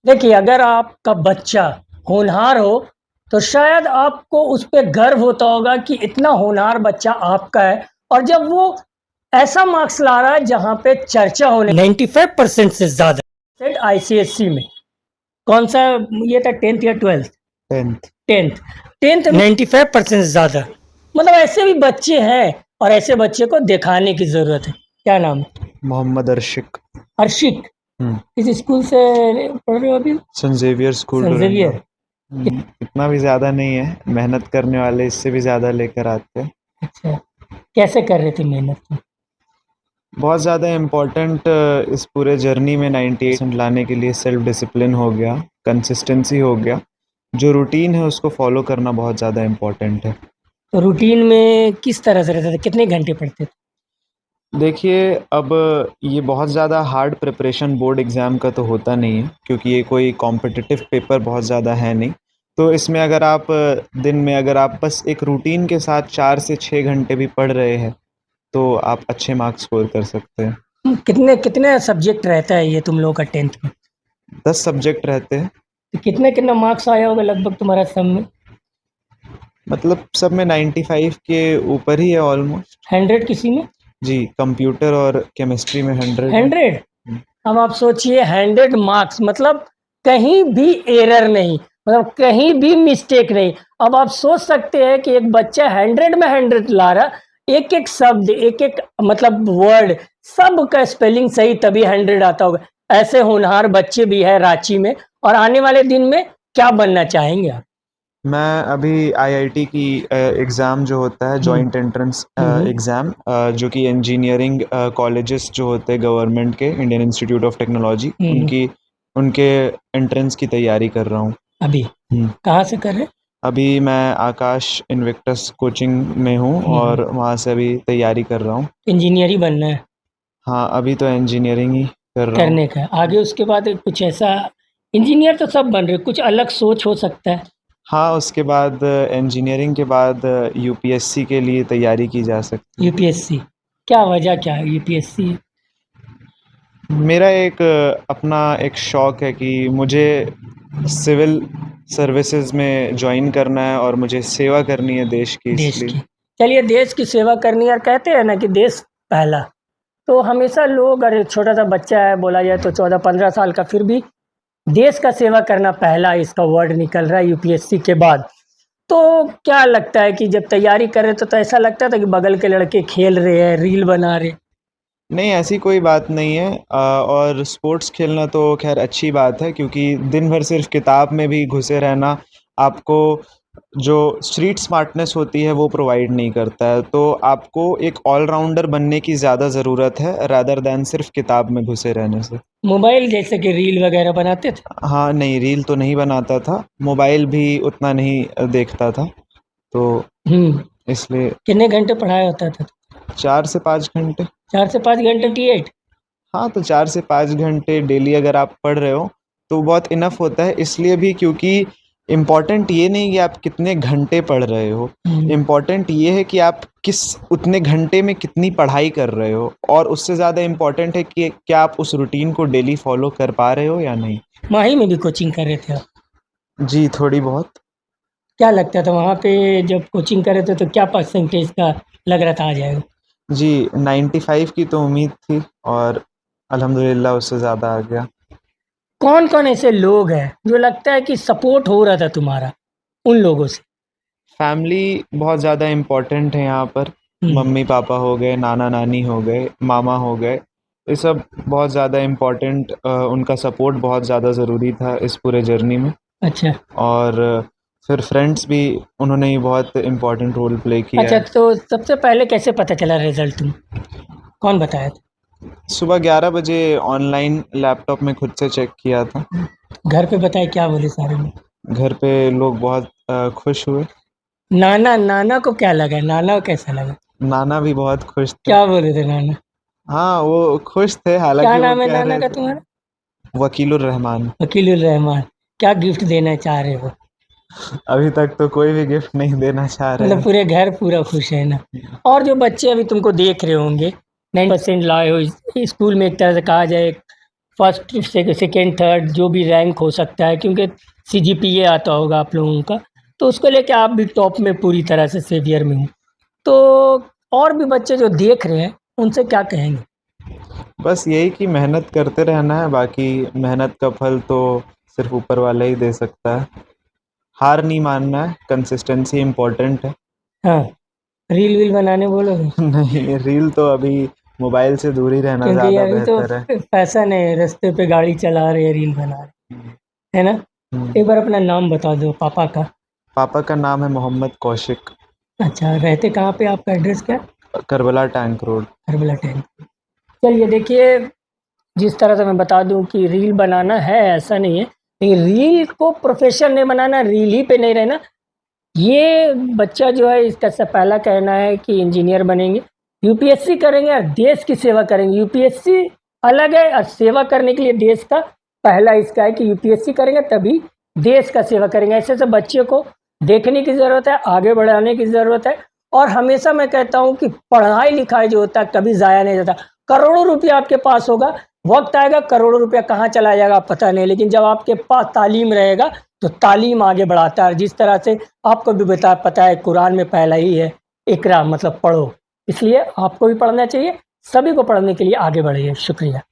देखिए, अगर आपका बच्चा होनहार हो, तो शायद आपको उस पे गर्व होता होगा कि इतना होनहार बच्चा आपका है। और जब वो ऐसा मार्क्स ला रहा है जहाँ पे चर्चा होने 95% से ज़्यादा आईसीएसई में कौन सा ये था, 10th या 12th? 10th। 10th 10th 95% से ज़्यादा। मतलब ऐसे भी बच्चे हैं और ऐसे बच्चे को दिखाने की ज़रूरत है। क्या नाम है? मोहम्मद अर्शिक। अर्शिक। इस स्कूल से पढ़ रहे हो अभी? Saint Xavier school Saint Doranda. Xavier. इतना भी ज़्यादा नहीं है, मेहनत करने वाले इससे भी ज़्यादा लेकर आते हैं। अच्छा, कैसे कर रहे थे मेहनत तुम? बहुत ज़्यादा इम्पोर्टेंट इस पूरे जर्नी में 98% लाने के लिए सेल्फ डिसिप्लिन हो गया, कंसिस्टेंसी हो गया। जो रूटीन है उसको फॉलो करना बहुत ज़्यादा इम्पोर्टेंट है। तो रूटीन में किस तरह से रहते थे? कितने घंटे पढ़ते थे? देखिए, अब ये बहुत ज़्यादा हार्ड प्रिपरेशन बोर्ड एग्ज़ाम का तो होता नहीं है, क्योंकि ये कोई कॉम्पिटिटिव पेपर बहुत ज़्यादा है नहीं। तो इसमें अगर आप दिन में अगर आप बस एक रूटीन के साथ 4 से 6 घंटे भी पढ़ रहे हैं, तो आप अच्छे मार्क्स स्कोर कर सकते हैं। कितने कितने सब्जेक्ट रहता है ये तुम लोगों का 10th में? 10 सब्जेक्ट रहते हैं। तो कितने कितना मार्क्स आया होगा लगभग तुम्हारा सब में? मतलब सब में 95 के ऊपर ही है ऑलमोस्ट। 100 किसी में? जी, कंप्यूटर और केमिस्ट्री में 100 है। 100। अब आप सोचिए, 100 मार्क्स मतलब कहीं भी एरर नहीं, मतलब कहीं भी मिस्टेक नहीं। अब आप सोच सकते हैं कि एक बच्चा 100 में 100 ला रहा, एक एक शब्द, एक एक मतलब वर्ड, सब का स्पेलिंग सही, तभी 100 आता होगा। ऐसे होनहार बच्चे भी हैं रांची में। और आने वाले दिन में क्या बनना चाहेंगे आप? मैं अभी आईआईटी की एग्ज़ाम जो होता है जॉइंट एंट्रेंस एग्ज़ाम, जो कि इंजीनियरिंग कॉलेजेस जो होते हैं गवर्नमेंट के, इंडियन इंस्टीट्यूट ऑफ टेक्नोलॉजी, उनके एंट्रेंस की तैयारी कर रहा हूँ। अभी कहाँ से कर रहे? अभी मैं आकाश इन्विक्टस कोचिंग में हूँ और वहाँ से अभी तैयारी कर रहा हूँ। इंजीनियर ही बनना है? हाँ, अभी तो इंजीनियरिंग ही कर रहा हूँ। करने का आगे उसके बाद कुछ ऐसा, इंजीनियर तो सब बन रहे, कुछ अलग सोच हो सकता है? हाँ, उसके बाद इंजीनियरिंग के बाद यूपीएससी के लिए तैयारी की जा सकती है। यूपीएससी? क्या वजह क्या है यूपीएससी? मेरा एक अपना एक शौक़ है कि मुझे सिविल सर्विसेज में जॉइन करना है और मुझे सेवा करनी है देश की, देश इसलिए। की? चलिए, देश की सेवा करनी है। और कहते हैं ना कि देश पहला, तो हमेशा लोग, अरे छोटा सा बच्चा है बोला जाए तो 14-15 साल का, फिर भी देश का सेवा करना पहला इसका वर्ड निकल रहा है यूपीएससी के बाद। तो क्या लगता है कि जब तैयारी कर रहे तो ऐसा लगता था कि बगल के लड़के खेल रहे हैं, रील बना रहे? नहीं, ऐसी कोई बात नहीं है। और स्पोर्ट्स खेलना तो खैर अच्छी बात है, क्योंकि दिन भर सिर्फ किताब में भी घुसे रहना आपको जो स्ट्रीट स्मार्टनेस होती है वो प्रोवाइड नहीं करता है। तो आपको एक ऑलराउंडर बनने की ज़्यादा ज़रूरत है रादर दैन सिर्फ किताब में घुसे रहने से। मोबाइल जैसे कि रील वगैरह बनाते थे? हाँ, नहीं, रील तो नहीं बनाता था, मोबाइल भी उतना नहीं देखता था, तो इसलिए। कितने घंटे पढ़ाया होता था? 4 से 5 घंटे। 4 से 5 घंटे टी8? हाँ, तो 4 से 5 घंटे डेली अगर आप पढ़ रहे हो तो बहुत इनफ होता है, इसलिए भी क्योंकि इम्पॉर्टेंट ये नहीं कि आप कितने घंटे पढ़ रहे हो, इम्पॉर्टेंट ये है कि आप किस उतने घंटे में कितनी पढ़ाई कर रहे हो, और उससे ज़्यादा इम्पॉर्टेंट है कि क्या आप उस रूटीन को डेली फॉलो कर पा रहे हो या नहीं। माही में भी कोचिंग कर रहे थे आप? जी, थोड़ी बहुत। क्या लगता था वहाँ पे जब कोचिंग कर रहे थे, तो क्या परसेंटेज का लग रहा था आ जाएगा? जी, 95 की तो उम्मीद थी और अल्हम्दुलिल्लाह उससे ज़्यादा आ गया। कौन कौन ऐसे लोग हैं जो लगता है कि सपोर्ट हो रहा था तुम्हारा उन लोगों से? फैमिली बहुत ज़्यादा इम्पोर्टेंट है यहाँ पर। मम्मी पापा हो गए, नाना नानी हो गए, मामा हो गए, ये सब बहुत ज़्यादा इम्पोर्टेंट, उनका सपोर्ट बहुत ज़्यादा ज़रूरी था इस पूरे जर्नी में। अच्छा। और फिर फ्रेंड्स भी, उन्होंने ही बहुत इम्पोर्टेंट रोल प्ले किया अच्छा, है। तो सबसे पहले कैसे पता चला रिजल्ट तुम? कौन बताया था? सुबह 11 बजे ऑनलाइन लैपटॉप में खुद से चेक किया था। घर पे बताए, क्या बोले सारे लोग? घर पे लोग बहुत खुश हुए। नाना नाना को क्या लगा? नाना को कैसा लगा? नाना भी बहुत खुश थे। क्या बोले थे नाना? हाँ, वो खुश थे, क्या हालांकि वो नाम है कह नाना रहे का थे। तुम्हारा? वकीलुर रहमान। वकीलुर रहमान। क्या गिफ्ट देना चाह रहे हो? अभी तक तो कोई भी गिफ्ट नहीं देना चाह रहे मतलब हैं। पूरे घर पूरा खुश है ना? और जो बच्चे अभी तुमको देख रहे होंगे, 9% लाए हो स्कूल में, एक तरह से कहा जाए फर्स्ट सेकेंड थर्ड जो भी रैंक हो सकता है, क्योंकि सीजीपीए आता होगा आप लोगों का, तो उसको लेके आप भी टॉप में पूरी तरह से सेवियर में हूँ। तो और भी बच्चे जो देख रहे हैं उनसे क्या कहेंगे? बस यही कि मेहनत करते रहना है, बाकी मेहनत का फल तो सिर्फ ऊपर वाला ही दे सकता है। हार नहीं मानना है, कंसिस्टेंसी इम्पोर्टेंट है। हाँ, रील वील बनाने बोलोगे? नहीं, रील तो अभी मोबाइल से दूर ही रहना क्योंकि ज़्यादा अभी तो बेहतर है। फैशन है, रास्ते पे गाड़ी चला रहे हैं रील बना रहे हम्म, है ना। एक बार अपना नाम बता दो पापा का। पापा का नाम है मोहम्मद कौशिक, अच्छा, रहते कहाँ पे, आपका एड्रेस क्या? Karbala tank road. हरबला टैंक। चलिए देखिए, जिस तरह से मैं बता दूं कि रील बनाना है ऐसा नहीं है, लेकिन रील को प्रोफेशन नहीं बनाना, रील ही पे नहीं रहना। ये बच्चा जो है इसका सब पहला कहना है कि इंजीनियर बनेंगे, यूपीएससी करेंगे और देश की सेवा करेंगे। यूपीएससी अलग है और सेवा करने के लिए देश का पहला इसका है कि यूपीएससी करेंगे तभी देश का सेवा करेंगे। ऐसे ऐसे बच्चे को देखने की ज़रूरत है, आगे बढ़ाने की ज़रूरत है। और हमेशा मैं कहता हूँ कि पढ़ाई लिखाई जो होता है कभी ज़ाया नहीं जाता। करोड़ों रुपया आपके पास होगा, वक्त आएगा करोड़ों रुपया कहाँ चला जाएगा पता नहीं, लेकिन जब आपके पास तालीम रहेगा तो तालीम आगे बढ़ाता है। जिस तरह से आपको भी पता है कुरान में पहला ही है इकरा मतलब पढ़ो, इसलिए आपको भी पढ़ना चाहिए। सभी को पढ़ने के लिए आगे बढ़िए। शुक्रिया।